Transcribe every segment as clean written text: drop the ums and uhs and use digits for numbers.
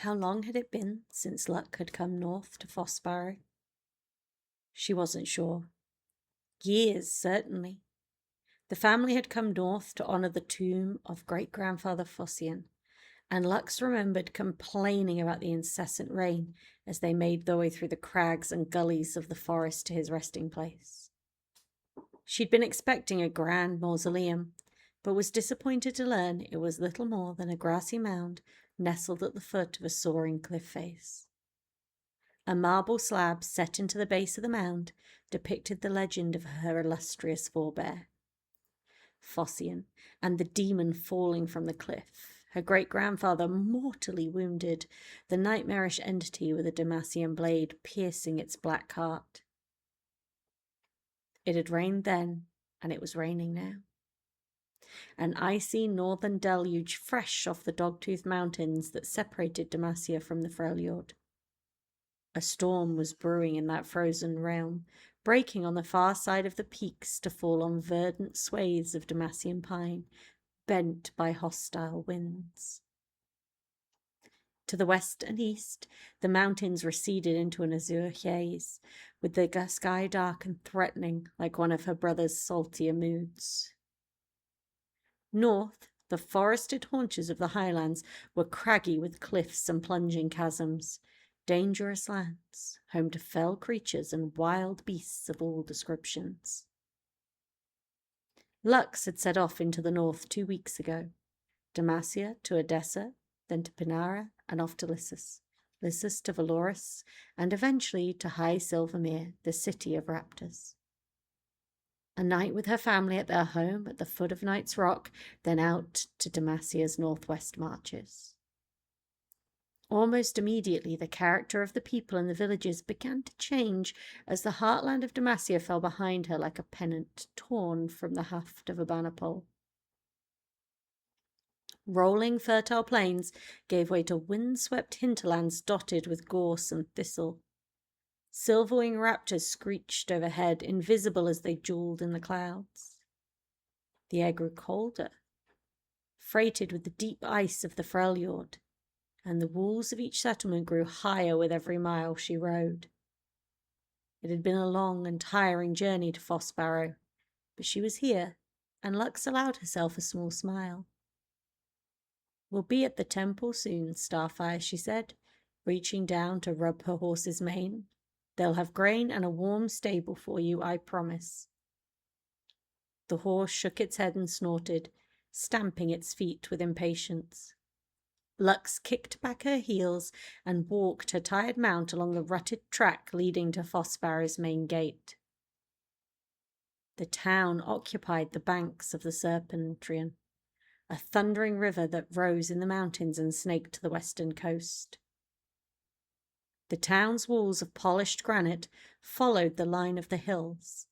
How long had it been since Luck had come north to Fossbarrow? She wasn't sure. Years, certainly. The family had come north to honour the tomb of great-grandfather Fossian, and Lux remembered complaining about the incessant rain as they made their way through the crags and gullies of the forest to his resting place. She'd been expecting a grand mausoleum, but was disappointed to learn it was little more than a grassy mound nestled at the foot of a soaring cliff face. A marble slab set into the base of the mound depicted the legend of her illustrious forebear, Fossian, and the demon falling from the cliff, her great-grandfather mortally wounded, the nightmarish entity with a Demacian blade piercing its black heart. It had rained then, and it was raining now. An icy northern deluge fresh off the Dogtooth Mountains that separated Demacia from the Freljord. A storm was brewing in that frozen realm, breaking on the far side of the peaks to fall on verdant swathes of Demacian pine, bent by hostile winds. To the west and east, the mountains receded into an azure haze, with the sky dark and threatening like one of her brother's saltier moods. North, the forested haunches of the highlands were craggy with cliffs and plunging chasms, dangerous lands, home to fell creatures and wild beasts of all descriptions. Lux had set off into the north 2 weeks ago, Demacia to Edessa, then to Pinara and off to Lissus, Lissus to Valoris, and eventually to High Silvermere, the city of raptors. A night with her family at their home at the foot of Knight's Rock, then out to Demacia's northwest marches. Almost immediately, the character of the people and the villages began to change as the heartland of Demacia fell behind her like a pennant torn from the haft of a banner pole. Rolling fertile plains gave way to wind-swept hinterlands dotted with gorse and thistle. Silverwing raptors screeched overhead, invisible as they jeweled in the clouds. The air grew colder, freighted with the deep ice of the Freljord, and the walls of each settlement grew higher with every mile she rode. It had been a long and tiring journey to Fossbarrow, but she was here, and Lux allowed herself a small smile. "We'll be at the temple soon, Starfire," she said, reaching down to rub her horse's mane. "They'll have grain and a warm stable for you, I promise." The horse shook its head and snorted, stamping its feet with impatience. Lux kicked back her heels and walked her tired mount along the rutted track leading to Fossbarrow's main gate. The town occupied the banks of the Serpentrian, a thundering river that rose in the mountains and snaked the western coast. The town's walls of polished granite followed the line of the hills,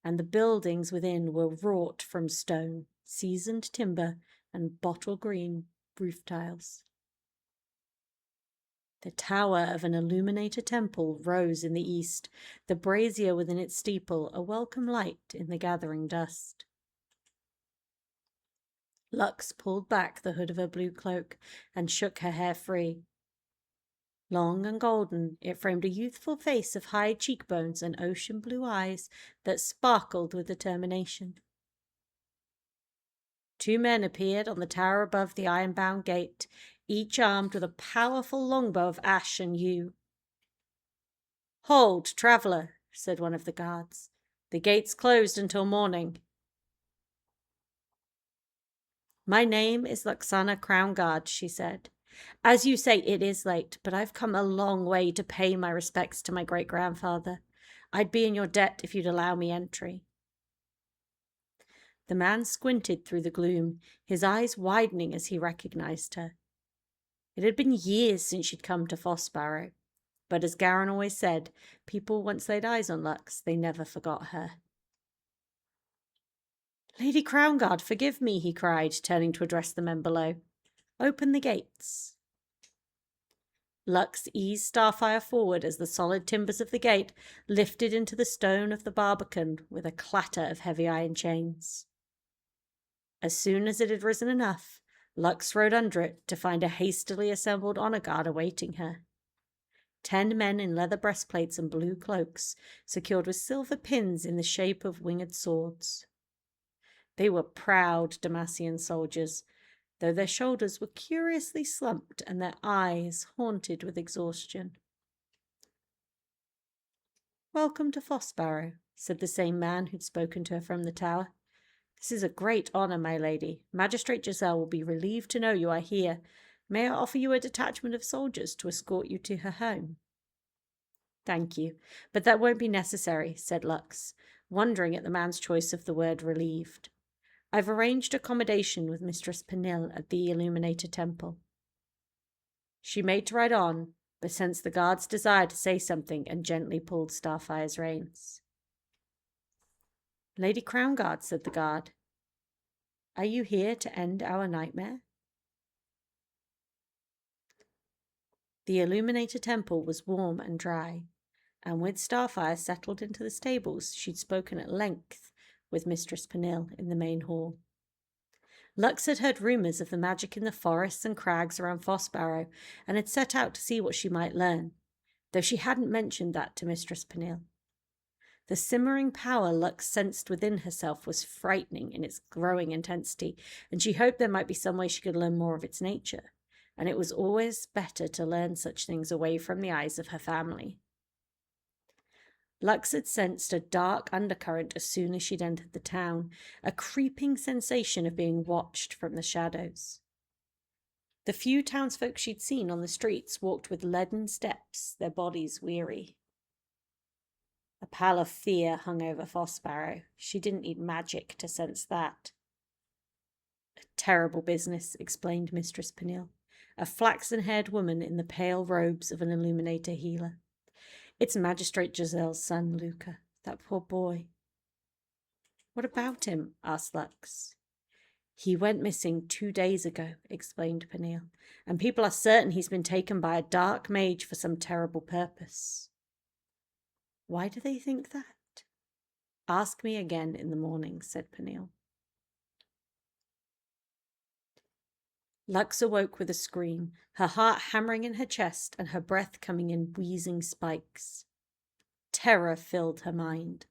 and the buildings within were wrought from stone, seasoned timber, and bottle green roof tiles. The tower of an illuminated temple rose in the east, the brazier within its steeple a welcome light in the gathering dust. Lux pulled back the hood of her blue cloak and shook her hair free. Long and golden, it framed a youthful face of high cheekbones and ocean blue eyes that sparkled with determination. 2 men appeared on the tower above the iron-bound gate, each armed with a powerful longbow of ash and yew. "Hold, traveller," said one of the guards. "The gate's closed until morning." "My name is Luxana Crownguard," she said. "As you say, it is late, but I've come a long way to pay my respects to my great-grandfather. I'd be in your debt if you'd allow me entry." The man squinted through the gloom, his eyes widening as he recognized her. It had been years since she'd come to Fossbarrow, but as Garen always said, people once laid eyes on Lux, they never forgot her. "Lady Crownguard, forgive me," he cried, turning to address the men below. "Open the gates." Lux eased Starfire forward as the solid timbers of the gate lifted into the stone of the barbican with a clatter of heavy iron chains. As soon as it had risen enough, Lux rode under it to find a hastily assembled honor guard awaiting her. 10 men in leather breastplates and blue cloaks, secured with silver pins in the shape of winged swords. They were proud Demacian soldiers, though their shoulders were curiously slumped and their eyes haunted with exhaustion. "Welcome to Fossbarrow," said the same man who'd spoken to her from the tower. "This is a great honour, my lady. Magistrate Giselle will be relieved to know you are here. May I offer you a detachment of soldiers to escort you to her home?" "Thank you, but that won't be necessary," said Lux, wondering at the man's choice of the word relieved. "I've arranged accommodation with Mistress Pernille at the Illuminator Temple." She made to ride on, but sensed the guard's desire to say something and gently pulled Starfire's reins. "Lady Crownguard," said the guard, "are you here to end our nightmare?" The Illuminator Temple was warm and dry, and with Starfire settled into the stables, she'd spoken at length with Mistress Pernille in the main hall. Lux had heard rumours of the magic in the forests and crags around Fossbarrow, and had set out to see what she might learn, though she hadn't mentioned that to Mistress Pernille. The simmering power Lux sensed within herself was frightening in its growing intensity, and she hoped there might be some way she could learn more of its nature, and it was always better to learn such things away from the eyes of her family. Lux had sensed a dark undercurrent as soon as she'd entered the town, a creeping sensation of being watched from the shadows. The few townsfolk she'd seen on the streets walked with leaden steps, their bodies weary. A pall of fear hung over Fossbarrow. She didn't need magic to sense that. "A terrible business," explained Mistress Pernille, a flaxen-haired woman in the pale robes of an Illuminator healer. "It's Magistrate Giselle's son, Luca. That poor boy." "What about him?" asked Lux. "He went missing 2 days ago," explained Pernille, "and people are certain he's been taken by a dark mage for some terrible purpose." "Why do they think that?" "Ask me again in the morning," said Pernille. Lux awoke with a scream, her heart hammering in her chest and her breath coming in wheezing spikes. Terror filled her mind.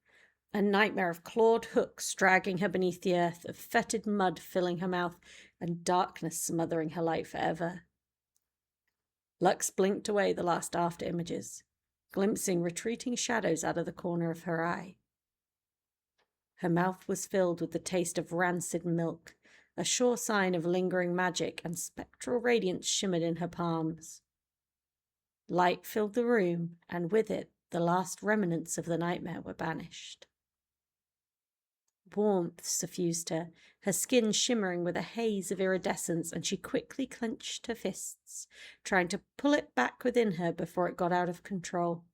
A nightmare of clawed hooks dragging her beneath the earth, of fetid mud filling her mouth, and darkness smothering her light forever. Lux blinked away the last after images, glimpsing retreating shadows out of the corner of her eye. Her mouth was filled with the taste of rancid milk, a sure sign of lingering magic, and spectral radiance shimmered in her palms. Light filled the room, and with it the last remnants of the nightmare were banished. Warmth suffused her, her skin shimmering with a haze of iridescence, and she quickly clenched her fists, trying to pull it back within her before it got out of control.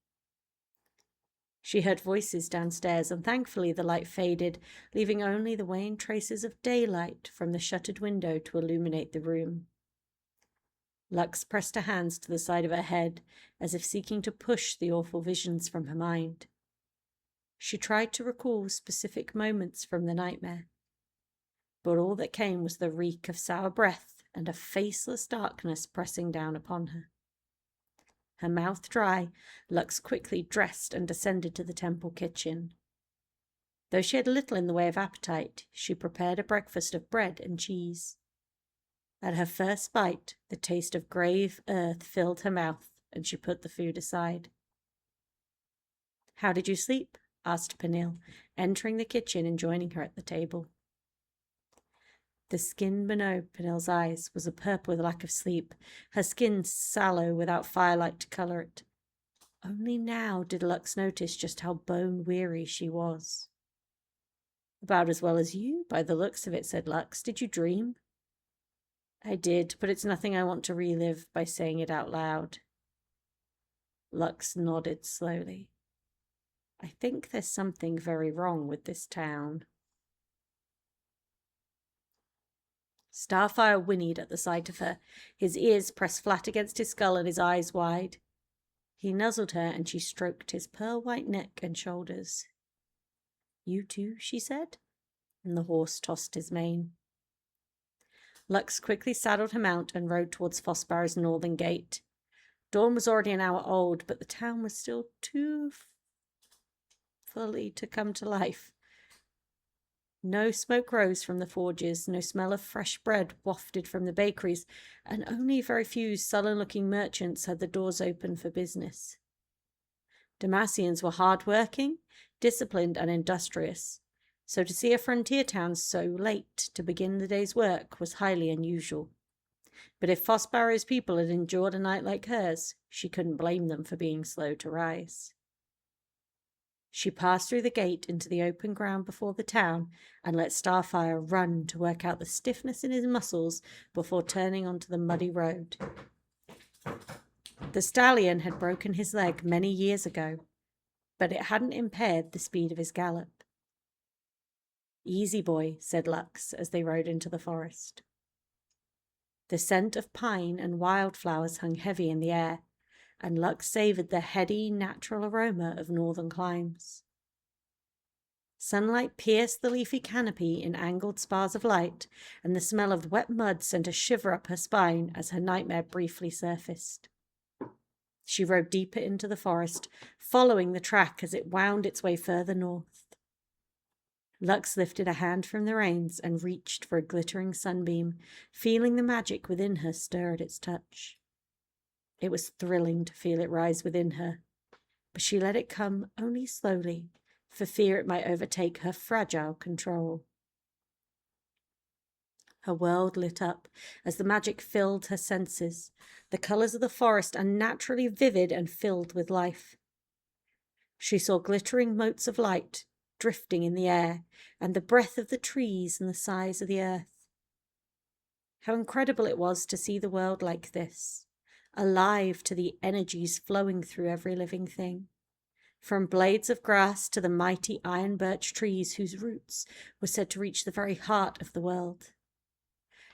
She heard voices downstairs, and thankfully the light faded, leaving only the wan traces of daylight from the shuttered window to illuminate the room. Lux pressed her hands to the side of her head, as if seeking to push the awful visions from her mind. She tried to recall specific moments from the nightmare, but all that came was the reek of sour breath and a faceless darkness pressing down upon her. Her mouth dry, Lux quickly dressed and descended to the temple kitchen. Though she had little in the way of appetite, she prepared a breakfast of bread and cheese. At her first bite, the taste of grave earth filled her mouth, and she put the food aside. "How did you sleep?" asked Pernille, entering the kitchen and joining her at the table. The skin below Pernille's eyes was a purple with lack of sleep, her skin sallow without firelight to colour it. Only now did Lux notice just how bone-weary she was. "About as well as you, by the looks of it," said Lux. "Did you dream?" "I did, but it's nothing I want to relive by saying it out loud." Lux nodded slowly. "I think there's something very wrong with this town." Starfire whinnied at the sight of her, his ears pressed flat against his skull and his eyes wide. He nuzzled her, and she stroked his pearl-white neck and shoulders. "You too," she said, and the horse tossed his mane. Lux quickly saddled her mount and rode towards Fossbarrow's northern gate. Dawn was already an hour old, but the town was still too fully to come to life. No smoke rose from the forges, no smell of fresh bread wafted from the bakeries, and only very few sullen-looking merchants had the doors open for business. Demacians were hard-working, disciplined, and industrious, so to see a frontier town so late to begin the day's work was highly unusual. But if Fossbarrow's people had endured a night like hers, she couldn't blame them for being slow to rise. She passed through the gate into the open ground before the town and let Starfire run to work out the stiffness in his muscles before turning onto the muddy road. The stallion had broken his leg many years ago, but it hadn't impaired the speed of his gallop. "Easy, boy," said Lux as they rode into the forest. The scent of pine and wildflowers hung heavy in the air, and Lux savoured the heady, natural aroma of northern climes. Sunlight pierced the leafy canopy in angled spars of light, and the smell of wet mud sent a shiver up her spine as her nightmare briefly surfaced. She rode deeper into the forest, following the track as it wound its way further north. Lux lifted a hand from the reins and reached for a glittering sunbeam, feeling the magic within her stir at its touch. It was thrilling to feel it rise within her, but she let it come only slowly, for fear it might overtake her fragile control. Her world lit up as the magic filled her senses, the colours of the forest unnaturally vivid and filled with life. She saw glittering motes of light drifting in the air, and the breath of the trees and the sighs of the earth. How incredible it was to see the world like this, alive to the energies flowing through every living thing, from blades of grass to the mighty iron birch trees whose roots were said to reach the very heart of the world.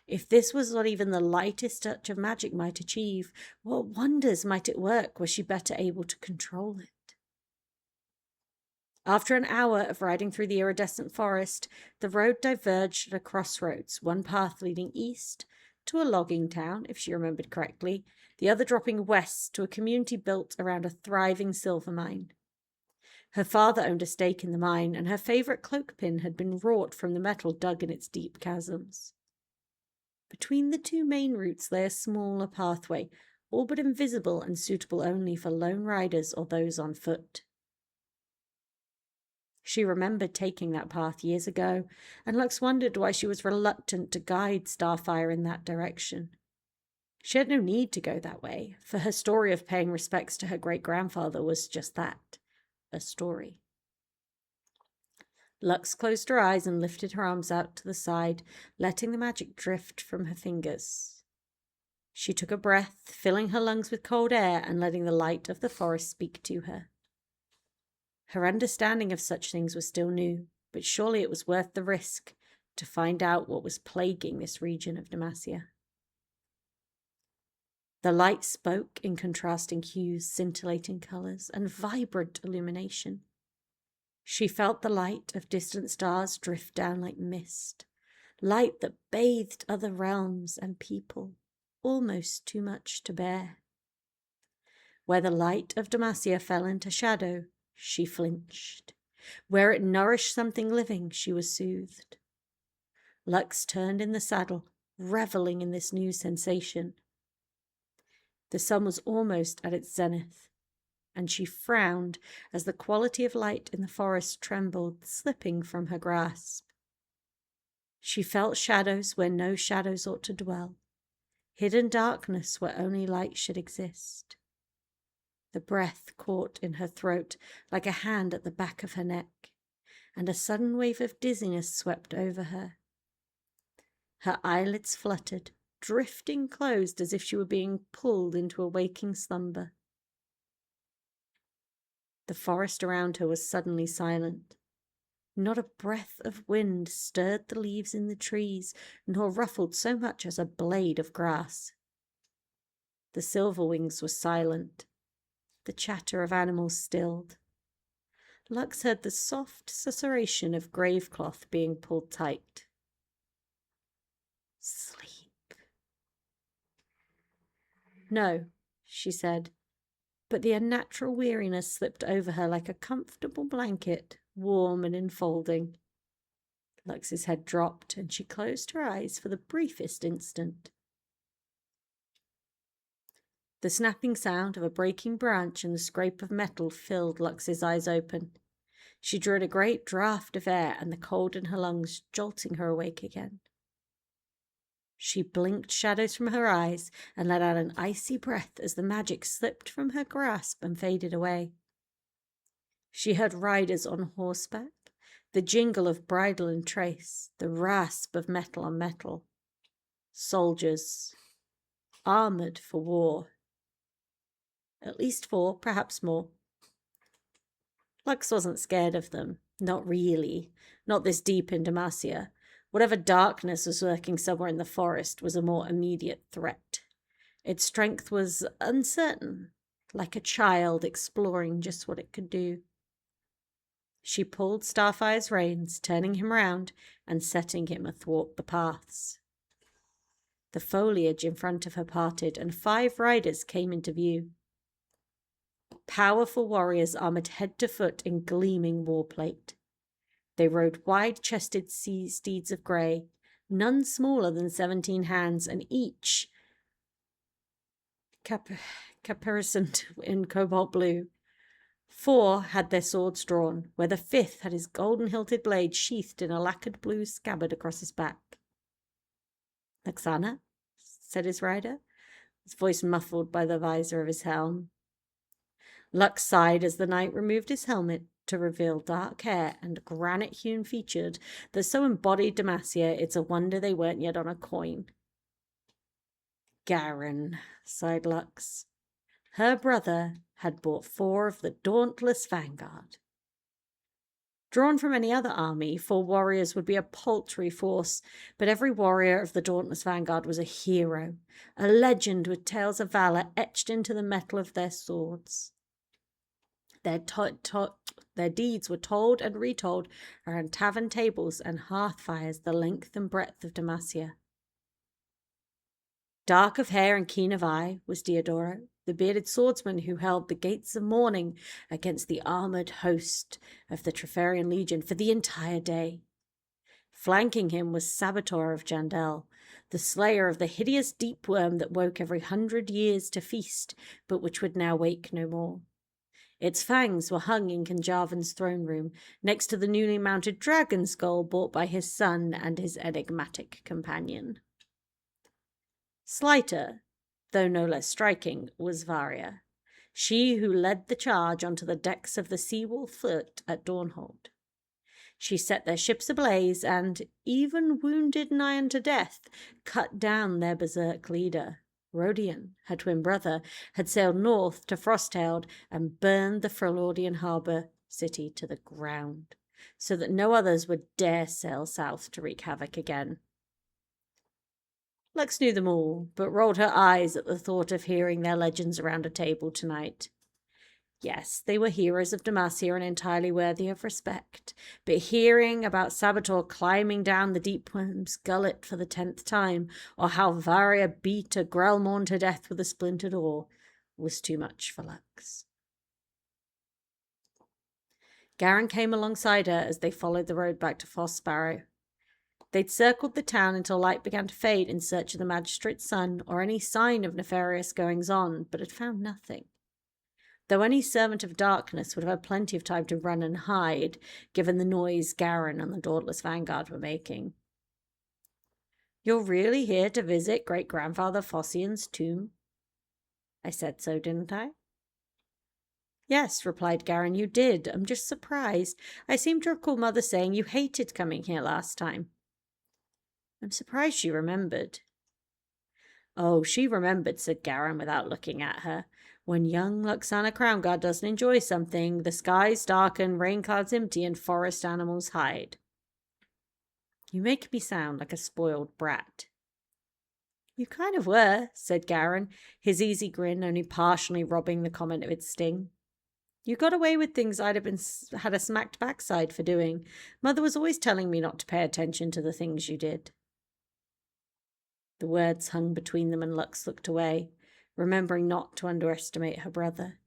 If this was not even the lightest touch of magic might achieve, what wonders might it work were she better able to control it? After an hour of riding through the iridescent forest, the road diverged at a crossroads, one path leading east to a logging town, if she remembered correctly, the other dropping west to a community built around a thriving silver mine. Her father owned a stake in the mine, and her favourite cloak pin had been wrought from the metal dug in its deep chasms. Between the two main routes lay a smaller pathway, all but invisible and suitable only for lone riders or those on foot. She remembered taking that path years ago, and Lux wondered why she was reluctant to guide Starfire in that direction. She had no need to go that way, for her story of paying respects to her great-grandfather was just that, a story. Lux closed her eyes and lifted her arms out to the side, letting the magic drift from her fingers. She took a breath, filling her lungs with cold air and letting the light of the forest speak to her. Her understanding of such things was still new, but surely it was worth the risk to find out what was plaguing this region of Demacia. The light spoke in contrasting hues, scintillating colours, and vibrant illumination. She felt the light of distant stars drift down like mist, light that bathed other realms and people, almost too much to bear. Where the light of Demacia fell into shadow, she flinched. Where it nourished something living, she was soothed. Lux turned in the saddle, revelling in this new sensation. The sun was almost at its zenith, and she frowned as the quality of light in the forest trembled, slipping from her grasp. She felt shadows where no shadows ought to dwell, hidden darkness where only light should exist. The breath caught in her throat like a hand at the back of her neck, and a sudden wave of dizziness swept over her. Her eyelids fluttered, drifting closed as if she were being pulled into a waking slumber. The forest around her was suddenly silent. Not a breath of wind stirred the leaves in the trees, nor ruffled so much as a blade of grass. The silverwings were silent. The chatter of animals stilled. Lux heard the soft susurration of gravecloth being pulled tight. Sleep, No, she said, but the unnatural weariness slipped over her like a comfortable blanket, warm and enfolding. Lux's head dropped, and she closed her eyes for the briefest instant. The snapping sound of a breaking branch and the scrape of metal filled Lux's eyes open. She drew in a great draught of air, and the cold in her lungs jolting her awake again. She blinked shadows from her eyes and let out an icy breath as the magic slipped from her grasp and faded away. She heard riders on horseback, the jingle of bridle and trace, the rasp of metal on metal. Soldiers, armoured for war. At least 4, perhaps more. Lux wasn't scared of them. Not really. Not this deep in Demacia. Whatever darkness was lurking somewhere in the forest was a more immediate threat. Its strength was uncertain, like a child exploring just what it could do. She pulled Starfire's reins, turning him round and setting him athwart the paths. The foliage in front of her parted, and 5 riders came into view. Powerful warriors armoured head to foot in gleaming warplate. They rode wide-chested steeds of grey, none smaller than 17 hands, and each caparisoned in cobalt blue. 4 had their swords drawn, where the 5th had his golden-hilted blade sheathed in a lacquered blue scabbard across his back. "Luxana?" said his rider, his voice muffled by the visor of his helm. Lux sighed as the knight removed his helmet to reveal dark hair and granite-hewn featured that so embodied Demacia it's a wonder they weren't yet on a coin. "Garen," sighed Lux. Her brother had brought 4 of the dauntless vanguard. Drawn from any other army, 4 warriors would be a paltry force, but every warrior of the dauntless vanguard was a hero, a legend with tales of valor etched into the metal of their swords. Their deeds were told and retold around tavern tables and hearth fires the length and breadth of Demacia. Dark of hair and keen of eye was Diodoro, the bearded swordsman who held the gates of mourning against the armoured host of the Treferian Legion for the entire day. Flanking him was Saboteur of Jandel, the slayer of the hideous deep worm that woke every 100 years to feast, but which would now wake no more. Its fangs were hung in Kenjavan's throne room, next to the newly mounted dragon skull bought by his son and his enigmatic companion. Slighter, though no less striking, was Varia, she who led the charge onto the decks of the Seawolf fleet at Dawnhold. She set their ships ablaze and, even wounded nigh unto death, cut down their berserk leader. Rodian, her twin brother, had sailed north to Frosthailed and burned the Frelordian harbour city to the ground, so that no others would dare sail south to wreak havoc again. Lux knew them all, but rolled her eyes at the thought of hearing their legends around a table tonight. Yes, they were heroes of Demacia and entirely worthy of respect, but hearing about Saboteur climbing down the Deep Worm's gullet for the 10th time, or how Varia beat a Grelmorn to death with a splintered oar, was too much for Lux. Garen came alongside her as they followed the road back to Foss Sparrow. They'd circled the town until light began to fade in search of the magistrate's son or any sign of nefarious goings-on, but had found nothing. Though any servant of darkness would have had plenty of time to run and hide, given the noise Garen and the Dauntless Vanguard were making. "You're really here to visit great-grandfather Fossian's tomb?" "I said so, didn't I?" "Yes," replied Garen, "you did. I'm just surprised. I seem to recall Mother saying you hated coming here last time." "I'm surprised she remembered." "Oh, she remembered," said Garen without looking at her. "When young Luxana Crownguard doesn't enjoy something, the skies darken, rain clouds empty, and forest animals hide." "You make me sound like a spoiled brat." "You kind of were," said Garen, his easy grin only partially robbing the comment of its sting. "You got away with things I'd have had a smacked backside for doing. Mother was always telling me not to pay attention to the things you did." The words hung between them and Lux looked away. remembering not to underestimate her brother.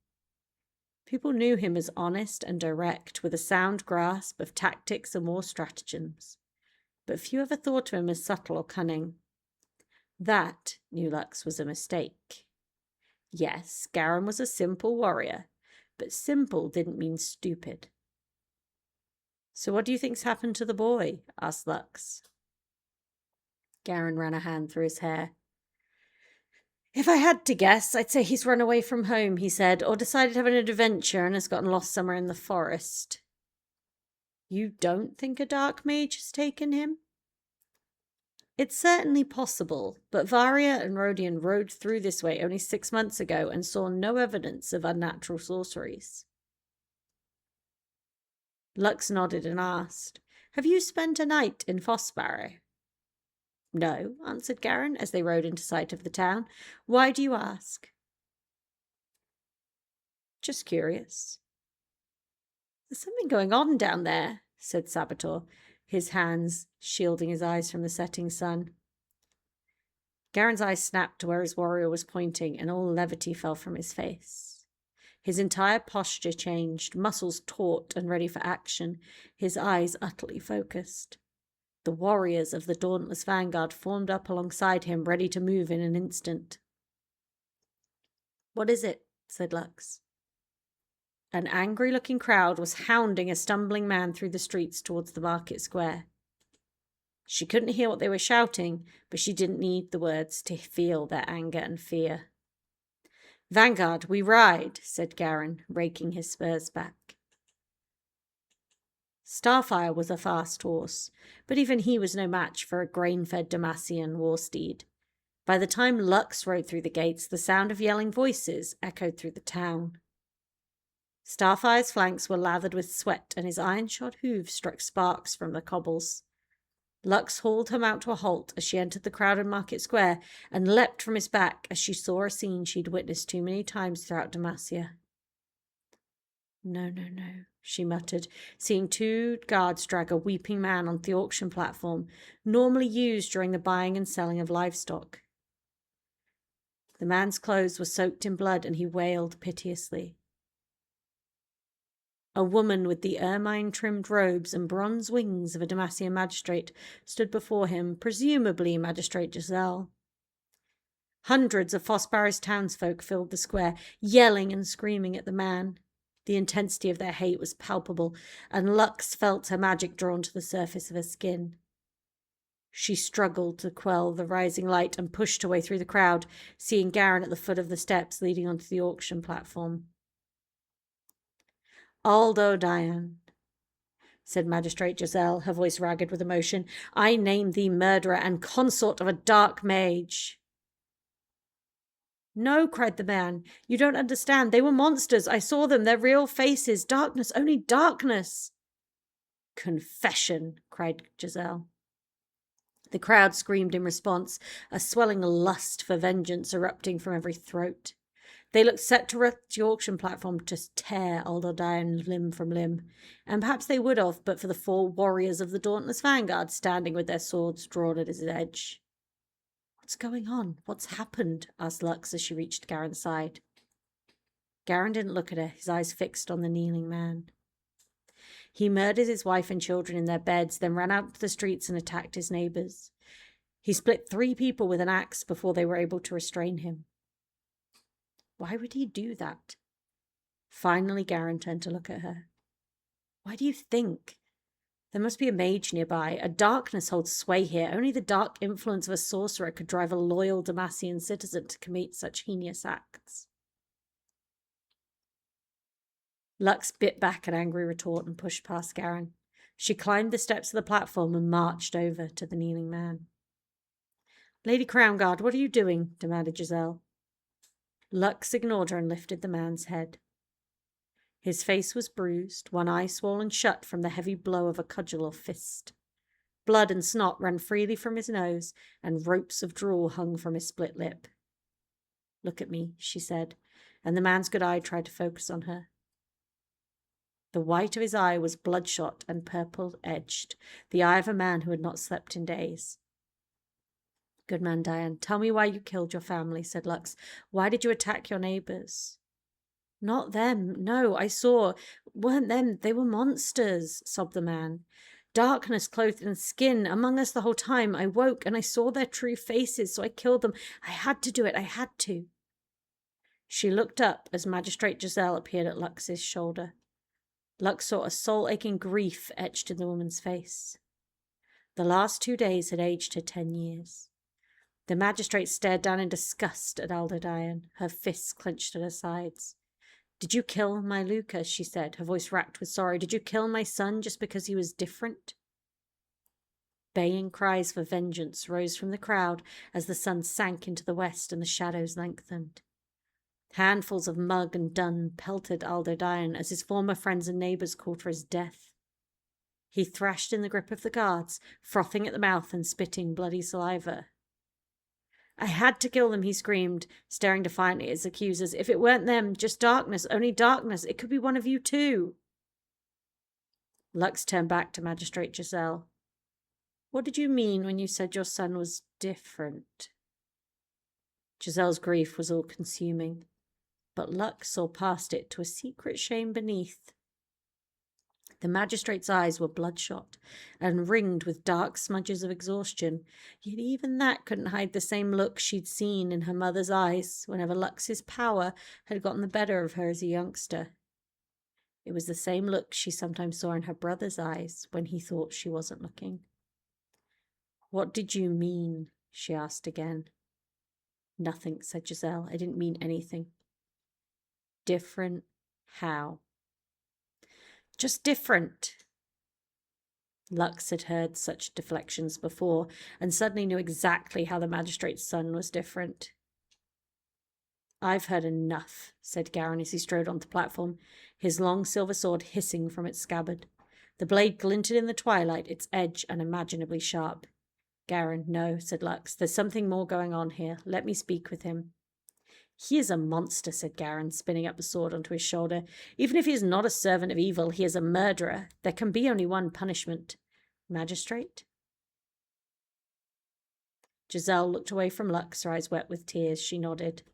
People knew him as honest and direct, with a sound grasp of tactics and war stratagems, but few ever thought of him as subtle or cunning. That, knew Lux, was a mistake. Yes, Garen was a simple warrior, but simple didn't mean stupid. So what do you think's happened to the boy? Asked Lux. Garen ran a hand through his hair. If I had to guess, I'd say he's run away from home, he said, or decided to have an adventure and has gotten lost somewhere in the forest. You don't think a dark mage has taken him? It's certainly possible, but Varia and Rodion rode through this way only 6 months ago and saw no evidence of unnatural sorceries. Lux nodded and asked, Have you spent a night in Fossbarrow? No, answered Garen as they rode into sight of the town. Why do you ask? Just curious. There's something going on down there, said Sabator, his hands shielding his eyes from the setting sun. Garen's eyes snapped to where his warrior was pointing, and all levity fell from his face. His entire posture changed, muscles taut and ready for action, his eyes utterly focused. The warriors of the Dauntless Vanguard formed up alongside him, ready to move in an instant. What is it? Said Lux. An angry-looking crowd was hounding a stumbling man through the streets towards the market square. She couldn't hear what they were shouting, but she didn't need the words to feel their anger and fear. Vanguard, we ride, said Garen, raking his spurs back. Starfire was a fast horse, but even he was no match for a grain-fed Demacian war steed. By the time Lux rode through the gates, the sound of yelling voices echoed through the town. Starfire's flanks were lathered with sweat, and his iron-shod hooves struck sparks from the cobbles. Lux hauled her mount to a halt as she entered the crowded market square and leapt from his back as she saw a scene she'd witnessed too many times throughout Demacia. No, no, no, she muttered, seeing 2 guards drag a weeping man onto the auction platform, normally used during the buying and selling of livestock. The man's clothes were soaked in blood, and he wailed piteously. A woman with the ermine-trimmed robes and bronze wings of a Demacian magistrate stood before him, presumably Magistrate Giselle. Hundreds of Fossbarrow's townsfolk filled the square, yelling and screaming at the man. The intensity of their hate was palpable, and Lux felt her magic drawn to the surface of her skin. She struggled to quell the rising light and pushed her way through the crowd, seeing Garen at the foot of the steps leading onto the auction platform. Aldo Diane, said Magistrate Giselle, her voice ragged with emotion, I name thee murderer and consort of a dark mage. No, cried the man, you don't understand. They were monsters. I saw them, their real faces. Darkness, only darkness. Confession, cried Giselle. The crowd screamed in response, a swelling lust for vengeance erupting from every throat. They looked set to rush the auction platform to tear Aldo Diane limb from limb, and perhaps they would have, but for the 4 warriors of the Dauntless Vanguard standing with their swords drawn at his edge. What's going on? What's happened? Asked Lux as she reached Garen's side. Garen didn't look at her, his eyes fixed on the kneeling man. He murdered his wife and children in their beds, then ran out to the streets and attacked his neighbours. He split 3 people with an axe before they were able to restrain him. Why would he do that? Finally, Garen turned to look at her. Why do you think? There must be a mage nearby. A darkness holds sway here. Only the dark influence of a sorcerer could drive a loyal Demacian citizen to commit such heinous acts. Lux bit back an angry retort and pushed past Garen. She climbed the steps of the platform and marched over to the kneeling man. Lady Crownguard, what are you doing? Demanded Giselle. Lux ignored her and lifted the man's head. His face was bruised, one eye swollen shut from the heavy blow of a cudgel or fist. Blood and snot ran freely from his nose, and ropes of drool hung from his split lip. Look at me, she said, and the man's good eye tried to focus on her. The white of his eye was bloodshot and purple-edged, the eye of a man who had not slept in days. Good man, Diane. Tell me why you killed your family, said Lux. Why did you attack your neighbors? Not them. No, I saw. Weren't them. They were monsters, sobbed the man. Darkness clothed in skin among us the whole time. I woke and I saw their true faces, so I killed them. I had to do it. I had to. She looked up as Magistrate Giselle appeared at Lux's shoulder. Lux saw a soul-aching grief etched in the woman's face. The last 2 days had aged her 10 years. The magistrate stared down in disgust at Aldebaran, her fists clenched at her sides. Did you kill my Lucas? She said, her voice racked with sorrow. Did you kill my son just because he was different? Baying cries for vengeance rose from the crowd as the sun sank into the west and the shadows lengthened. Handfuls of mud and dung pelted Aldebaran as his former friends and neighbours called for his death. He thrashed in the grip of the guards, frothing at the mouth and spitting bloody saliva. I had to kill them, he screamed, staring defiantly at his accusers. If it weren't them, just darkness, only darkness. It could be one of you too. Lux turned back to Magistrate Giselle. What did you mean when you said your son was different? Giselle's grief was all-consuming, but Lux saw past it to a secret shame beneath. The magistrate's eyes were bloodshot and ringed with dark smudges of exhaustion, yet even that couldn't hide the same look she'd seen in her mother's eyes whenever Lux's power had gotten the better of her as a youngster. It was the same look she sometimes saw in her brother's eyes when he thought she wasn't looking. What did you mean? She asked again. Nothing, said Giselle. I didn't mean anything. Different? How? Just different. Lux had heard such deflections before, and suddenly knew exactly how the magistrate's son was different. I've heard enough, said Garen as he strode onto the platform, his long silver sword hissing from its scabbard. The blade glinted in the twilight, its edge unimaginably sharp. Garen, no, said Lux. There's something more going on here. Let me speak with him. He is a monster, said Garen, spinning up the sword onto his shoulder. Even if he is not a servant of evil, he is a murderer. There can be only one punishment. Magistrate? Giselle looked away from Lux, her eyes wet with tears. She nodded.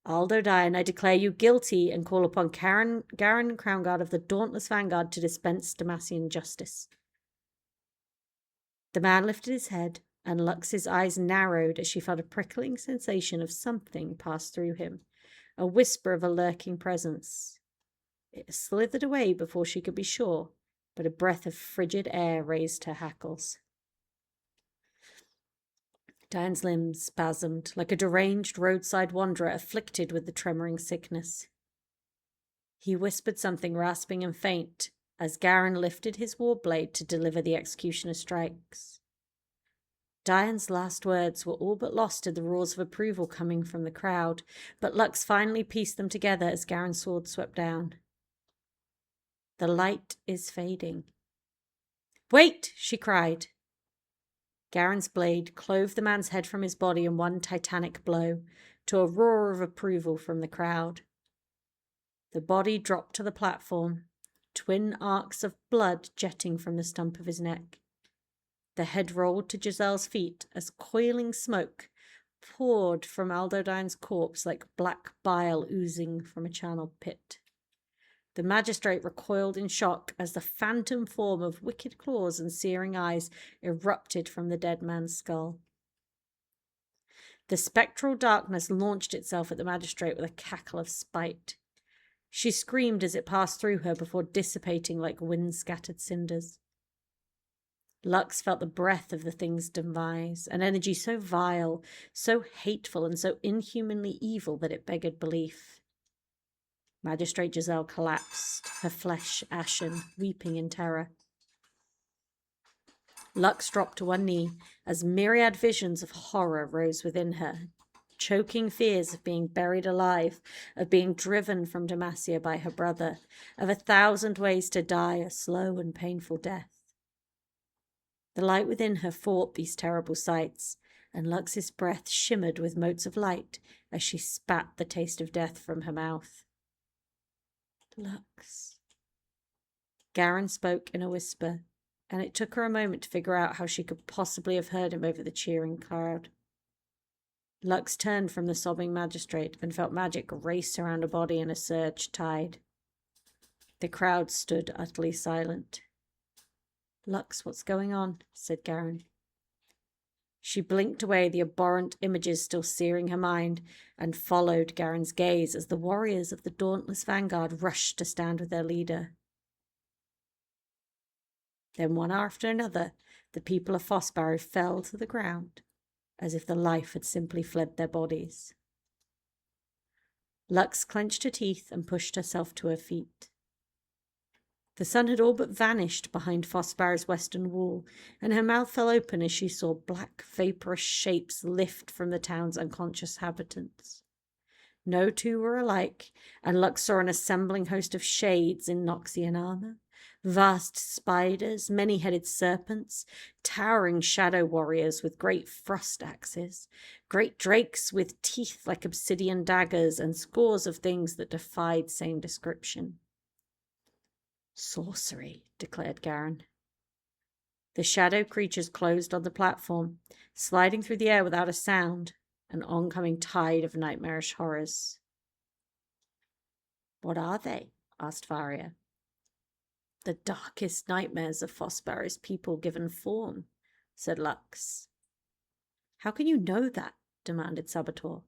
Aldebaran, I declare you guilty and call upon Garen Crownguard of the Dauntless Vanguard to dispense Demacian justice. The man lifted his head, and Lux's eyes narrowed as she felt a prickling sensation of something pass through him, a whisper of a lurking presence. It slithered away before she could be sure, but a breath of frigid air raised her hackles. Diane's limbs spasmed, like a deranged roadside wanderer afflicted with the tremoring sickness. He whispered something rasping and faint as Garen lifted his war blade to deliver the executioner's strikes. Diane's last words were all but lost in the roars of approval coming from the crowd, but Lux finally pieced them together as Garen's sword swept down. The light is fading. Wait! She cried. Garen's blade clove the man's head from his body in one titanic blow, to a roar of approval from the crowd. The body dropped to the platform, twin arcs of blood jetting from the stump of his neck. The head rolled to Giselle's feet as coiling smoke poured from Aldebaran's corpse like black bile oozing from a charnel pit. The magistrate recoiled in shock as the phantom form of wicked claws and searing eyes erupted from the dead man's skull. The spectral darkness launched itself at the magistrate with a cackle of spite. She screamed as it passed through her before dissipating like wind-scattered cinders. Lux felt the breath of the thing's demise, an energy so vile, so hateful, and so inhumanly evil that it beggared belief. Magistrate Giselle collapsed, her flesh ashen, weeping in terror. Lux dropped to one knee as myriad visions of horror rose within her, choking fears of being buried alive, of being driven from Demacia by her brother, of 1,000 ways to die a slow and painful death. The light within her fought these terrible sights, and Lux's breath shimmered with motes of light as she spat the taste of death from her mouth. Lux. Garen spoke in a whisper, and it took her a moment to figure out how she could possibly have heard him over the cheering crowd. Lux turned from the sobbing magistrate and felt magic race around her body in a surge tide. The crowd stood utterly silent. "Lux, what's going on?" said Garen. She blinked away the abhorrent images still searing her mind and followed Garen's gaze as the warriors of the dauntless vanguard rushed to stand with their leader. Then one after another, the people of Fossbarrow fell to the ground, as if the life had simply fled their bodies. Lux clenched her teeth and pushed herself to her feet. The sun had all but vanished behind Fossbarrow's western wall, and her mouth fell open as she saw black, vaporous shapes lift from the town's unconscious inhabitants. No two were alike, and Lux saw an assembling host of shades in Noxian armor, vast spiders, many-headed serpents, towering shadow warriors with great frost axes, great drakes with teeth like obsidian daggers, and scores of things that defied sane description. "Sorcery," declared Garen. The shadow creatures closed on the platform, sliding through the air without a sound, an oncoming tide of nightmarish horrors. "What are they?" asked Varia. "The darkest nightmares of Fossbarrow's people given form," said Lux. "How can you know that?" demanded Saboteur.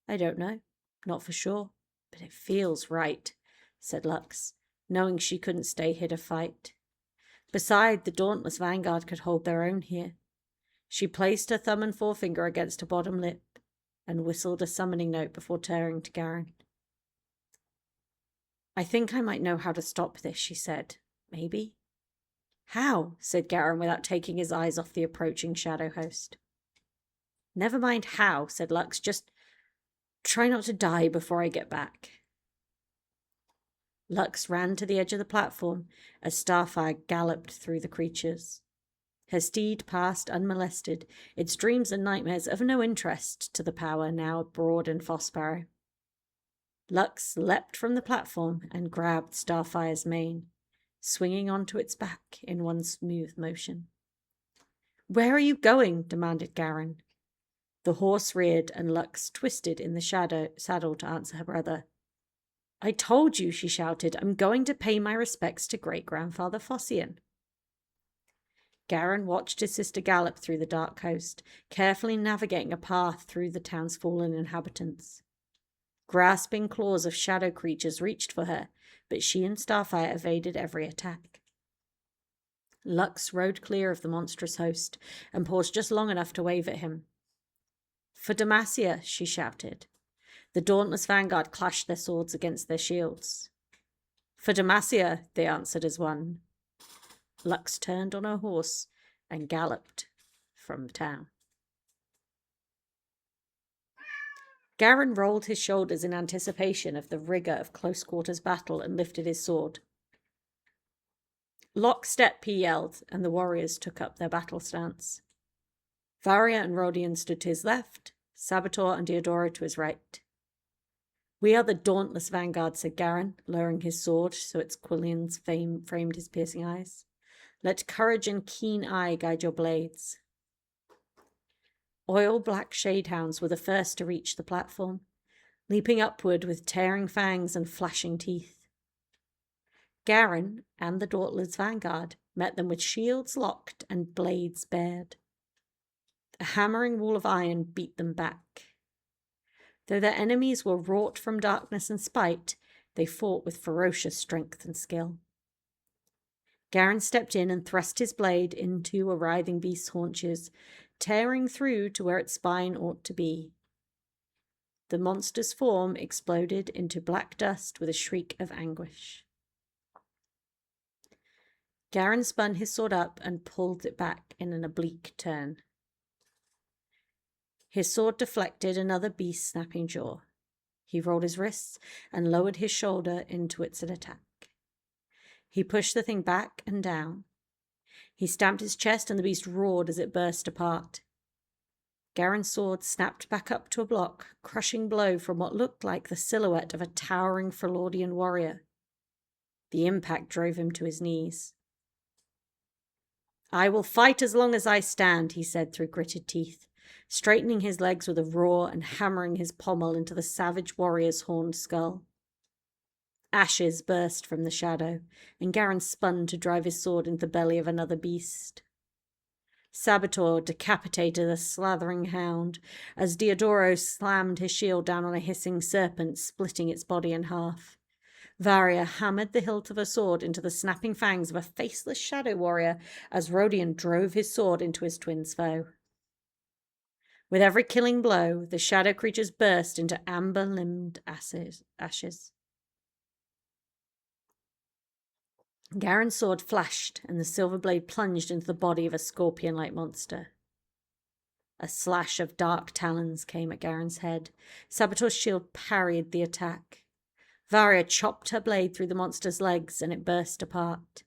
"I don't know. Not for sure. But it feels right," said Lux, knowing she couldn't stay here to fight. Besides, the dauntless vanguard could hold their own here. She placed her thumb and forefinger against her bottom lip and whistled a summoning note before turning to Garen. "I think I might know how to stop this," she said. "Maybe?" "How?" said Garen without taking his eyes off the approaching shadow host. "Never mind how," said Lux. "Just try not to die before I get back." Lux ran to the edge of the platform as Starfire galloped through the creatures. Her steed passed unmolested, its dreams and nightmares of no interest to the power now abroad in Fossbarrow. Lux leapt from the platform and grabbed Starfire's mane, swinging onto its back in one smooth motion. "Where are you going?" demanded Garen. The horse reared and Lux twisted in the saddle to answer her brother. "I told you," she shouted. "I'm going to pay my respects to great-grandfather Fossian." Garen watched his sister gallop through the dark coast, carefully navigating a path through the town's fallen inhabitants. Grasping claws of shadow creatures reached for her, but she and Starfire evaded every attack. Lux rode clear of the monstrous host and paused just long enough to wave at him. "For Demacia," she shouted. The dauntless vanguard clashed their swords against their shields. "For Demacia," they answered as one. Lux turned on her horse and galloped from town. Garen rolled his shoulders in anticipation of the rigor of close-quarters battle and lifted his sword. "Lockstep," he yelled, and the warriors took up their battle stance. Varia and Rodion stood to his left, Saboteur and Diodora to his right. "We are the dauntless vanguard," said Garen, lowering his sword so its quillions framed his piercing eyes. "Let courage and keen eye guide your blades." Oil-black shadehounds were the first to reach the platform, leaping upward with tearing fangs and flashing teeth. Garen and the dauntless vanguard met them with shields locked and blades bared. A hammering wall of iron beat them back. Though their enemies were wrought from darkness and spite, they fought with ferocious strength and skill. Garen stepped in and thrust his blade into a writhing beast's haunches, tearing through to where its spine ought to be. The monster's form exploded into black dust with a shriek of anguish. Garen spun his sword up and pulled it back in an oblique turn. His sword deflected another beast's snapping jaw. He rolled his wrists and lowered his shoulder into its attack. He pushed the thing back and down. He stamped his chest and the beast roared as it burst apart. Garen's sword snapped back up to a block, crushing blow from what looked like the silhouette of a towering Frelordian warrior. The impact drove him to his knees. I will fight as long as I stand, he said through gritted teeth, straightening his legs with a roar and hammering his pommel into the savage warrior's horned skull. Ashes burst from the shadow, and Garen spun to drive his sword into the belly of another beast. Saboteur decapitated a slathering hound as Diodoro slammed his shield down on a hissing serpent, splitting its body in half. Varia hammered the hilt of her sword into the snapping fangs of a faceless shadow warrior as Rodion drove his sword into his twin's foe. With every killing blow, the shadow creatures burst into amber-limbed ashes. Garen's sword flashed, and the silver blade plunged into the body of a scorpion-like monster. A slash of dark talons came at Garen's head. Saboteur's shield parried the attack. Varia chopped her blade through the monster's legs, and it burst apart.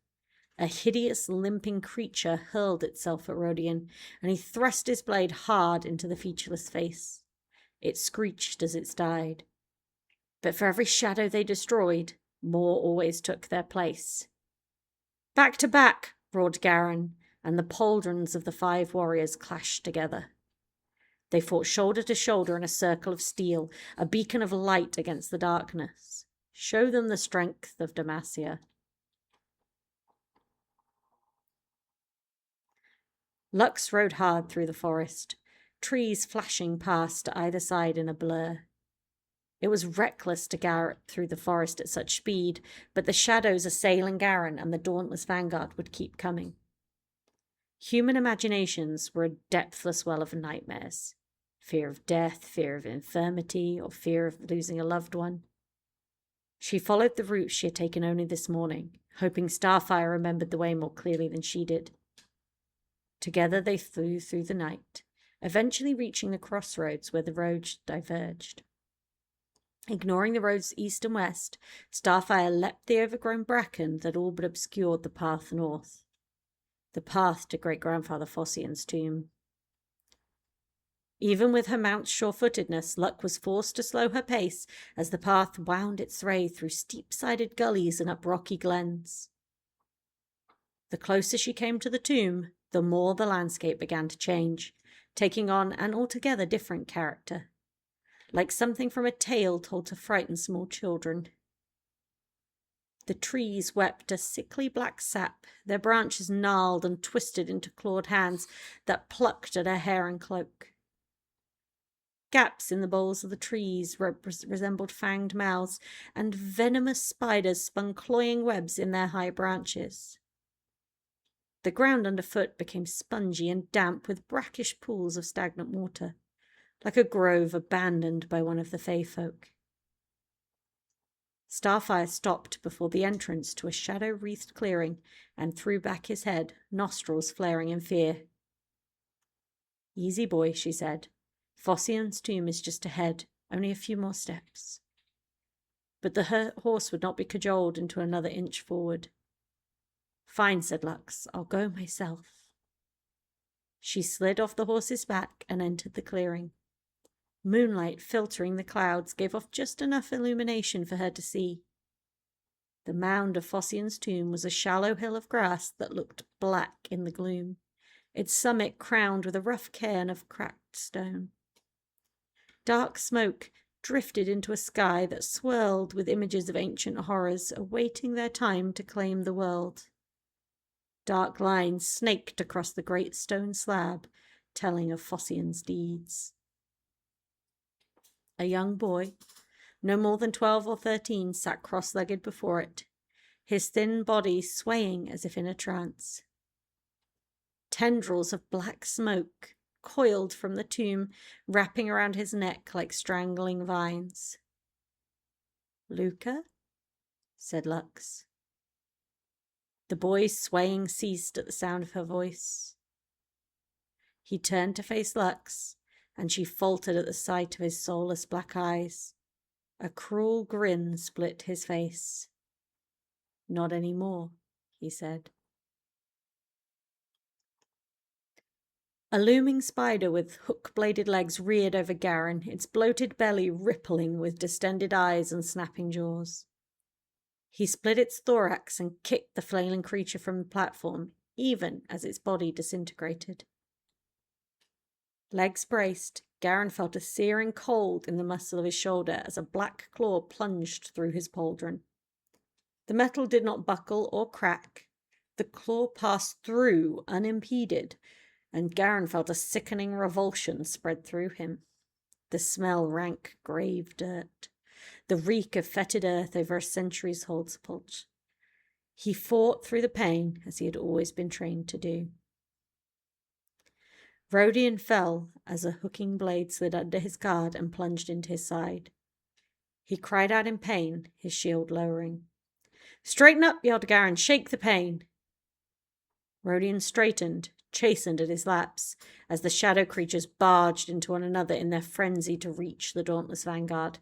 A hideous, limping creature hurled itself at Rodion, and he thrust his blade hard into the featureless face. It screeched as it died. But for every shadow they destroyed, more always took their place. Back to back, roared Garen, and the pauldrons of the 5 warriors clashed together. They fought shoulder to shoulder in a circle of steel, a beacon of light against the darkness. Show them the strength of Demacia. Lux rode hard through the forest, trees flashing past to either side in a blur. It was reckless to gallop through the forest at such speed, but the shadows assailing Garen and the dauntless vanguard would keep coming. Human imaginations were a depthless well of nightmares. Fear of death, fear of infirmity, or fear of losing a loved one. She followed the route she had taken only this morning, hoping Starfire remembered the way more clearly than she did. Together they flew through the night, eventually reaching the crossroads where the roads diverged. Ignoring the roads east and west, Starfire leapt the overgrown bracken that all but obscured the path north. The path to great-grandfather Phocian's tomb. Even with her mount's sure-footedness, Luck was forced to slow her pace as the path wound its way through steep-sided gullies and up rocky glens. The closer she came to the tomb, the more the landscape began to change, taking on an altogether different character. Like something from a tale told to frighten small children. The trees wept a sickly black sap, their branches gnarled and twisted into clawed hands that plucked at her hair and cloak. Gaps in the boles of the trees resembled fanged mouths, and venomous spiders spun cloying webs in their high branches. The ground underfoot became spongy and damp with brackish pools of stagnant water, like a grove abandoned by one of the Fae folk. Starfire stopped before the entrance to a shadow-wreathed clearing and threw back his head, nostrils flaring in fear. Easy, boy, she said. Phocian's tomb is just ahead, only a few more steps. But the horse would not be cajoled into another inch forward. Fine, said Lux, I'll go myself. She slid off the horse's back and entered the clearing. Moonlight filtering the clouds gave off just enough illumination for her to see. The mound of Phocian's tomb was a shallow hill of grass that looked black in the gloom, its summit crowned with a rough cairn of cracked stone. Dark smoke drifted into a sky that swirled with images of ancient horrors awaiting their time to claim the world. Dark lines snaked across the great stone slab, telling of Phocian's deeds. A young boy, no more than 12 or 13, sat cross-legged before it, his thin body swaying as if in a trance. Tendrils of black smoke coiled from the tomb, wrapping around his neck like strangling vines. Luca? Said Lux. The boy's swaying ceased at the sound of her voice. He turned to face Lux, and she faltered at the sight of his soulless black eyes. A cruel grin split his face. Not any more, he said. A looming spider with hook-bladed legs reared over Garen, its bloated belly rippling with distended eyes and snapping jaws. He split its thorax and kicked the flailing creature from the platform, even as its body disintegrated. Legs braced, Garen felt a searing cold in the muscle of his shoulder as a black claw plunged through his pauldron. The metal did not buckle or crack. The claw passed through unimpeded, and Garen felt a sickening revulsion spread through him. The smell rank grave dirt, the reek of fetid earth over a centuries-old sepulchre. He fought through the pain as he had always been trained to do. Rodion fell as a hooking blade slid under his guard and plunged into his side. He cried out in pain, his shield lowering. "Straighten up," yelled Garen. "Shake the pain." Rodion straightened, chastened at his lapse, as the shadow creatures barged into one another in their frenzy to reach the dauntless vanguard.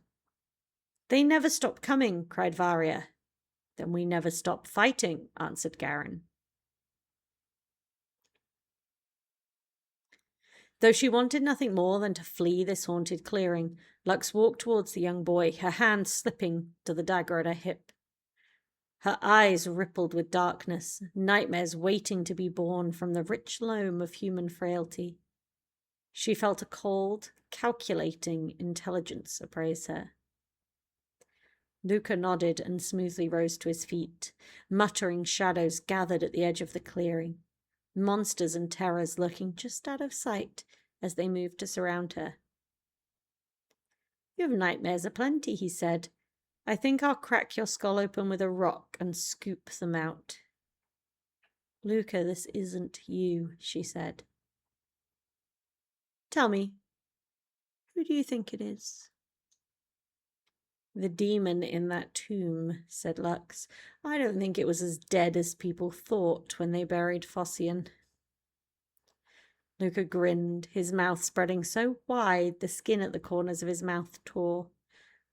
"They never stop coming," cried Varia. "Then we never stop fighting," answered Garen. Though she wanted nothing more than to flee this haunted clearing, Lux walked towards the young boy, her hand slipping to the dagger at her hip. Her eyes rippled with darkness, nightmares waiting to be born from the rich loam of human frailty. She felt a cold, calculating intelligence appraise her. Luca nodded and smoothly rose to his feet. Muttering shadows gathered at the edge of the clearing, monsters and terrors lurking just out of sight as they moved to surround her. "You have nightmares aplenty," he said. "I think I'll crack your skull open with a rock and scoop them out." "Luca, this isn't you," she said. "Tell me, who do you think it is?" "The demon in that tomb," said Lux. "I don't think it was as dead as people thought when they buried Phocion." Luca grinned, his mouth spreading so wide the skin at the corners of his mouth tore.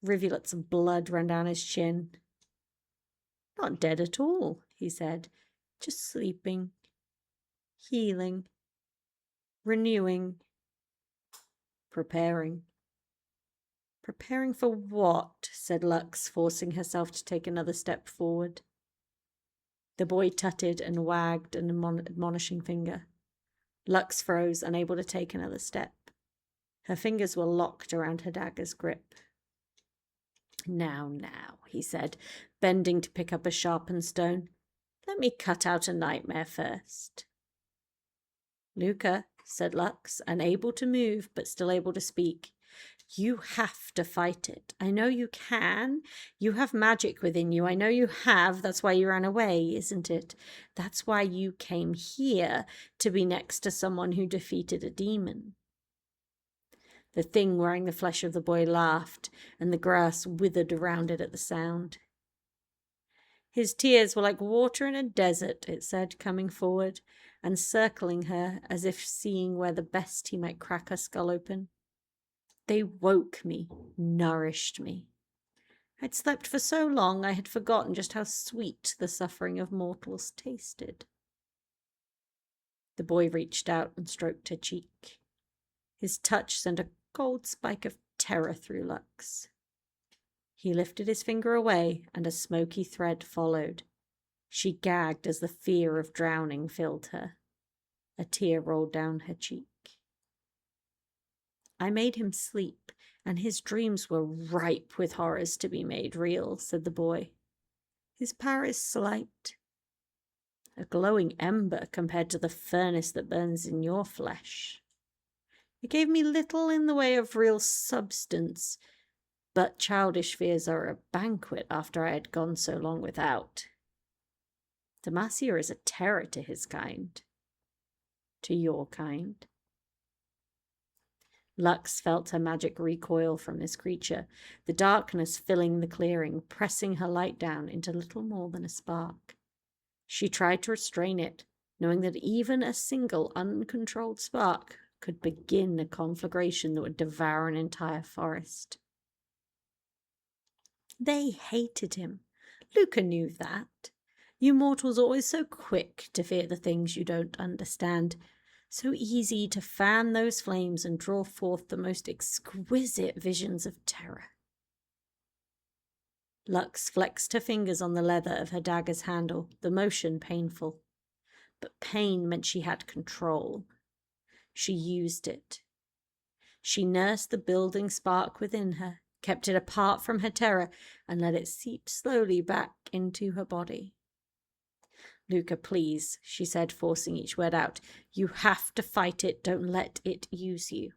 Rivulets of blood ran down his chin. "Not dead at all," he said. "Just sleeping, healing, renewing, preparing." "Preparing for what?" said Lux, forcing herself to take another step forward. The boy tutted and wagged an admonishing finger. Lux froze, unable to take another step. Her fingers were locked around her dagger's grip. Now, he said, bending to pick up a sharpened stone. "Let me cut out a nightmare first." "Luca," said Lux, unable to move but still able to speak, "you have to fight it. I know you can. You have magic within you. I know you have. That's why you ran away, isn't it? That's why you came here, to be next to someone who defeated a demon." The thing wearing the flesh of the boy laughed, and the grass withered around it at the sound. "His tears were like water in a desert," it said, coming forward and circling her as if seeing where the best he might crack her skull open. "They woke me, nourished me. I'd slept for so long I had forgotten just how sweet the suffering of mortals tasted." The boy reached out and stroked her cheek. His touch sent a cold spike of terror through Lux. He lifted his finger away, and a smoky thread followed. She gagged as the fear of drowning filled her. A tear rolled down her cheek. "I made him sleep, and his dreams were ripe with horrors to be made real," said the boy. "His power is slight, a glowing ember compared to the furnace that burns in your flesh. It gave me little in the way of real substance, but childish fears are a banquet after I had gone so long without. Demacia is a terror to his kind. To your kind." Lux felt her magic recoil from this creature, the darkness filling the clearing, pressing her light down into little more than a spark. She tried to restrain it, knowing that even a single uncontrolled spark could begin a conflagration that would devour an entire forest. They hated him. Luca knew that. You mortals are always so quick to fear the things you don't understand, so easy to fan those flames and draw forth the most exquisite visions of terror. Lux flexed her fingers on the leather of her dagger's handle, the motion painful. but pain meant she had control. She used it. She nursed the building spark within her, kept it apart from her terror, and let it seep slowly back into her body. "Luca, please," she said, forcing each word out. "You have to fight it. Don't let it use you."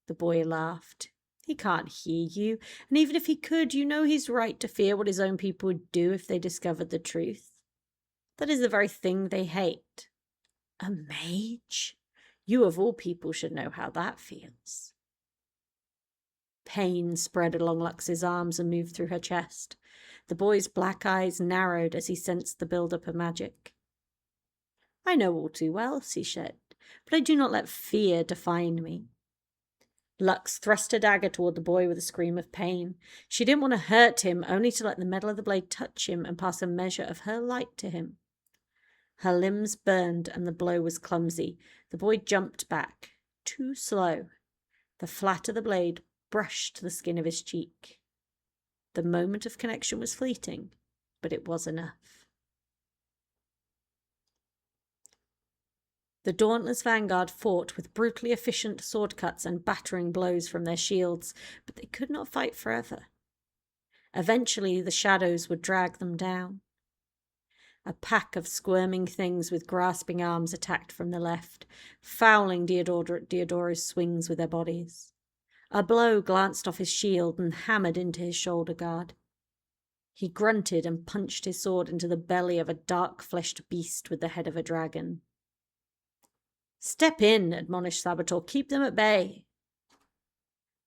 The boy laughed. "He can't hear you, and even if he could, you know he's right to fear what his own people would do if they discovered the truth. That is the very thing they hate. A mage? You of all people should know how that feels." Pain spread along Lux's arms and moved through her chest. The boy's black eyes narrowed as he sensed the build-up of magic. "I know all too well," she said, "but I do not let fear define me." Lux thrust her dagger toward the boy with a scream of pain. She didn't want to hurt him, only to let the metal of the blade touch him and pass a measure of her light to him. Her limbs burned and the blow was clumsy. The boy jumped back, too slow. The flat of the blade brushed the skin of his cheek. The moment of connection was fleeting, but it was enough. The dauntless vanguard fought with brutally efficient sword cuts and battering blows from their shields, but they could not fight forever. Eventually, the shadows would drag them down. A pack of squirming things with grasping arms attacked from the left, fouling Diodoro's swings with their bodies. A blow glanced off his shield and hammered into his shoulder guard. He grunted and punched his sword into the belly of a dark-fleshed beast with the head of a dragon. "Step in," admonished Sabator. "Keep them at bay."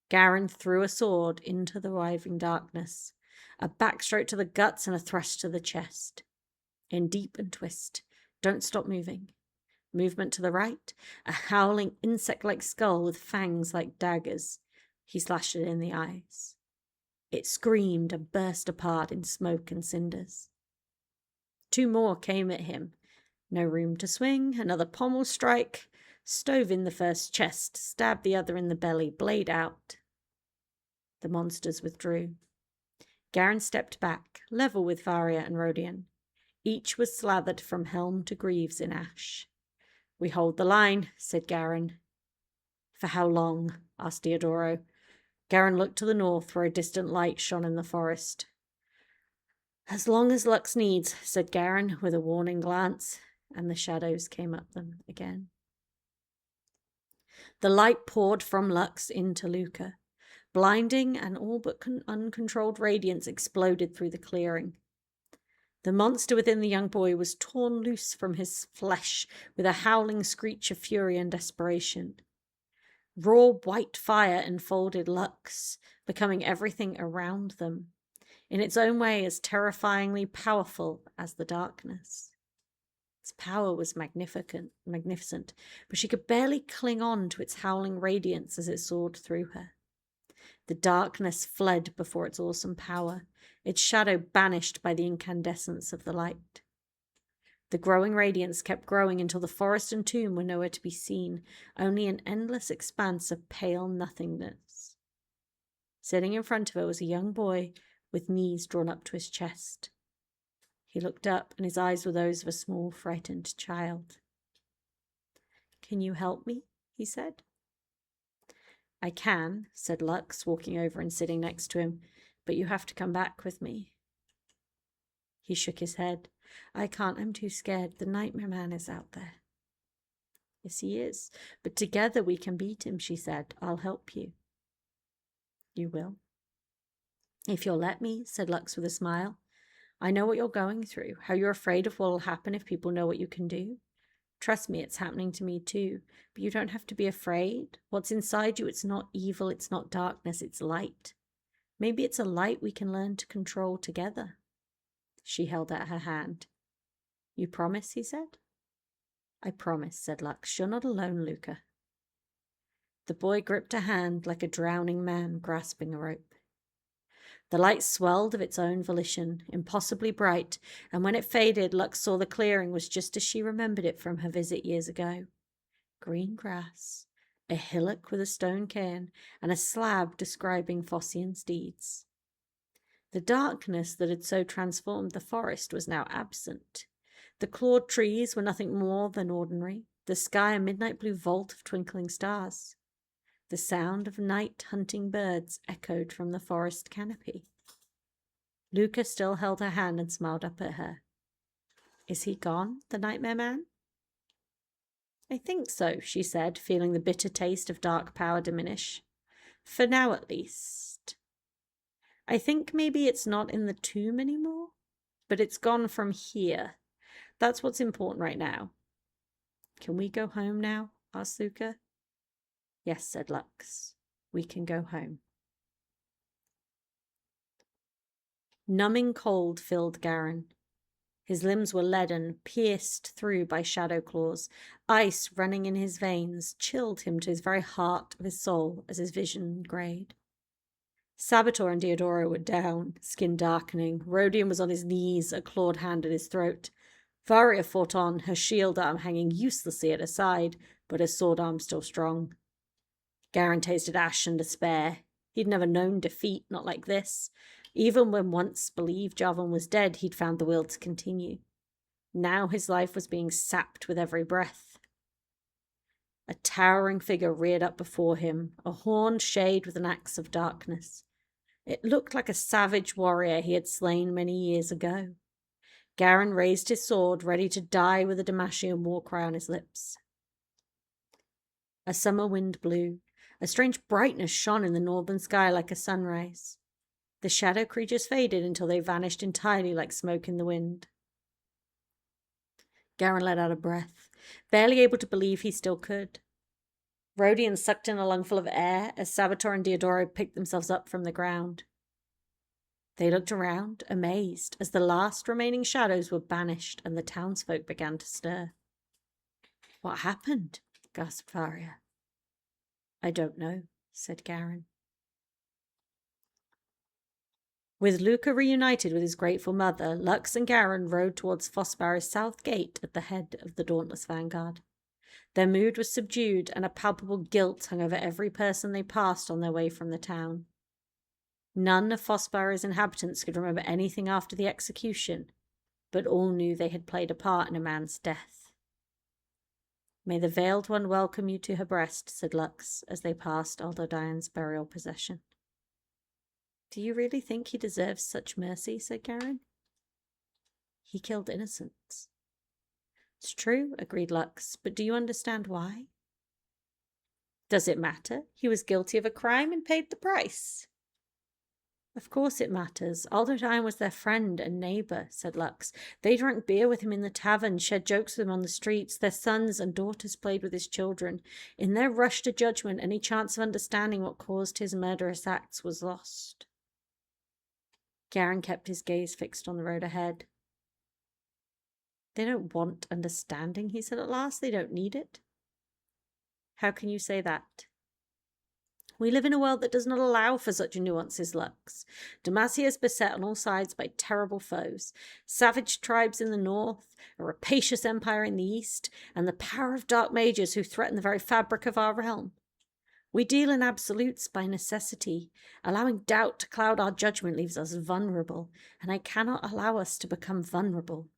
Garen threw a sword into the riving darkness, a backstroke to the guts and a thrust to the chest. In deep and twist. Don't stop moving. Movement to the right, a howling insect-like skull with fangs like daggers. He slashed it in the eyes. It screamed and burst apart in smoke and cinders. 2 more came at him. No room to swing, another pommel strike. Stove in the first chest, stabbed the other in the belly, blade out. The monsters withdrew. Garen stepped back, level with Varia and Rodion. Each was slathered from helm to greaves in ash. "We hold the line," said Garen. "For how long?" asked Diodoro. Garen looked to the north, where a distant light shone in the forest. "As long as Lux needs," said Garen, with a warning glance, and the shadows came up them again. The light poured from Lux into Luca. Blinding and all but uncontrolled radiance exploded through the clearing. The monster within the young boy was torn loose from his flesh with a howling screech of fury and desperation. Raw white fire enfolded Lux, becoming everything around them, in its own way as terrifyingly powerful as the darkness. Its power was magnificent, but she could barely cling on to its howling radiance as it soared through her. The darkness fled before its awesome power, its shadow banished by the incandescence of the light. The growing radiance kept growing until the forest and tomb were nowhere to be seen, only an endless expanse of pale nothingness. Sitting in front of her was a young boy with knees drawn up to his chest. He looked up, and his eyes were those of a small, frightened child. "Can you help me?" he said. "I can," said Lux, walking over and sitting next to him, "but you have to come back with me." He shook his head. "I can't, I'm too scared. The Nightmare Man is out there." "Yes, he is, but together we can beat him," she said. "I'll help you." "You will?" "If you'll let me," said Lux with a smile. "I know what you're going through, how you're afraid of what will happen if people know what you can do. Trust me, it's happening to me too, but you don't have to be afraid. What's inside you, it's not evil, it's not darkness, it's light. Maybe it's a light we can learn to control together." She held out her hand. "You promise?" he said. "I promise," said Lux. "You're not alone, Luca." The boy gripped her hand like a drowning man grasping a rope. The light swelled of its own volition, impossibly bright, and when it faded, Lux saw the clearing was just as she remembered it from her visit years ago. Green grass, a hillock with a stone cairn, and a slab describing Phocian's deeds. The darkness that had so transformed the forest was now absent. The clawed trees were nothing more than ordinary, the sky a midnight blue vault of twinkling stars. The sound of night hunting birds echoed from the forest canopy. Luca still held her hand and smiled up at her. Is he gone, the nightmare man? I think so, she said, feeling the bitter taste of dark power diminish. For now, at least. I think maybe it's not in the tomb anymore, but it's gone from here. That's what's important right now. Can we go home now? Asked Luca. Yes, said Lux. We can go home. Numbing cold filled Garen. His limbs were leaden, pierced through by shadow claws. Ice running in his veins chilled him to his very heart of his soul as his vision greyed. Saboteur and Diodoro were down, skin darkening. Rodion was on his knees, a clawed hand at his throat. Varia fought on, her shield arm hanging uselessly at her side, but her sword arm still strong. Garen tasted ash and despair. He'd never known defeat, not like this. Even when once believed Javan was dead, he'd found the will to continue. Now his life was being sapped with every breath. A towering figure reared up before him, a horned shade with an axe of darkness. It looked like a savage warrior he had slain many years ago. Garen raised his sword, ready to die with a Demacian war cry on his lips. A summer wind blew. A strange brightness shone in the northern sky like a sunrise. The shadow creatures faded until they vanished entirely like smoke in the wind. Garen let out a breath, barely able to believe he still could. Rodion sucked in a lungful of air as Saboteur and Diodoro picked themselves up from the ground. They looked around, amazed, as the last remaining shadows were banished and the townsfolk began to stir. What happened? Gasped Varia. I don't know, said Garen. With Luca reunited with his grateful mother, Lux and Garen rode towards Fossbarrow's south gate at the head of the dauntless vanguard. Their mood was subdued, and a palpable guilt hung over every person they passed on their way from the town. None of Fossbarrow's inhabitants could remember anything after the execution, but all knew they had played a part in a man's death. May the Veiled One welcome you to her breast, said Lux, as they passed Aldodian's burial procession. Do you really think he deserves such mercy, said Garen. He killed innocents. It's true, agreed Lux, but do you understand why? Does it matter? He was guilty of a crime and paid the price. Of course it matters. Aldodian was their friend and neighbour, said Lux. They drank beer with him in the tavern, shared jokes with him on the streets. Their sons and daughters played with his children. In their rush to judgment, any chance of understanding what caused his murderous acts was lost. Garen kept his gaze fixed on the road ahead. They don't want understanding, he said at last. They don't need it. How can you say that? We live in a world that does not allow for such nuances, Lux. Demacia is beset on all sides by terrible foes. Savage tribes in the north, a rapacious empire in the east, and the power of dark mages who threaten the very fabric of our realm. We deal in absolutes by necessity. Allowing doubt to cloud our judgment leaves us vulnerable, and I cannot allow us to become vulnerable.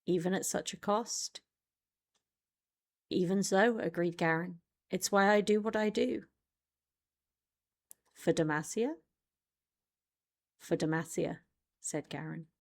Even at such a cost? Even so, agreed Garen. It's why I do what I do. For Demacia? For Demacia, said Garen.